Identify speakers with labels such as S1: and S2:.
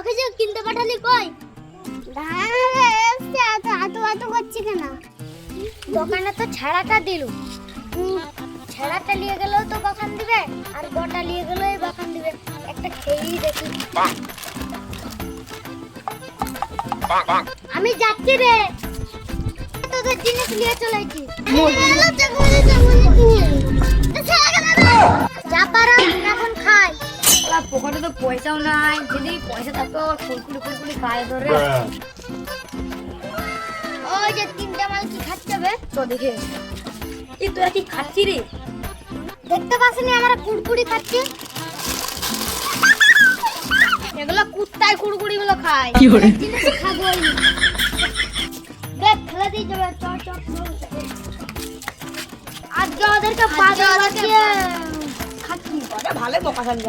S1: তোকে যে কিনতে পাঠালি কই? এত করছি কেন? দোকানে তো ছাড়াটা দিল, ছাড়াটা নিয়ে গেলেও তো বাখান দিবে, আর গোটা নিয়ে গেলেও বাখান দিবে। একটা খেয়েই দেখি। আমি যাচ্ছি রে, তোদের জিনিস নিয়ে চলেছি। যা পারো এখন খাই।
S2: পকেটে তো পয়সাও নাই, যদি পয়সা থাকতো ফুলকুলি ফুলকুলি খায় ধরে।
S1: ওই যে তিনটা মাল কি খাচ্ছে বে?
S2: তো দেখে এই তোরা কি খাচ্ছি রে?
S1: দেখতে পাসনি আমরা কুড়কুড়ি খাচ্ছি?
S2: এগুলো কুত্তায় কুড়কুড়ি গুলো খায়।
S1: জিনিস খাবো দেখ, ফেলে দিয়ে যাবে। চল চল আজকে ওদেরকে পা দেওয়া লাগছে।
S2: খাচ্ছি ভালোই বকা খালি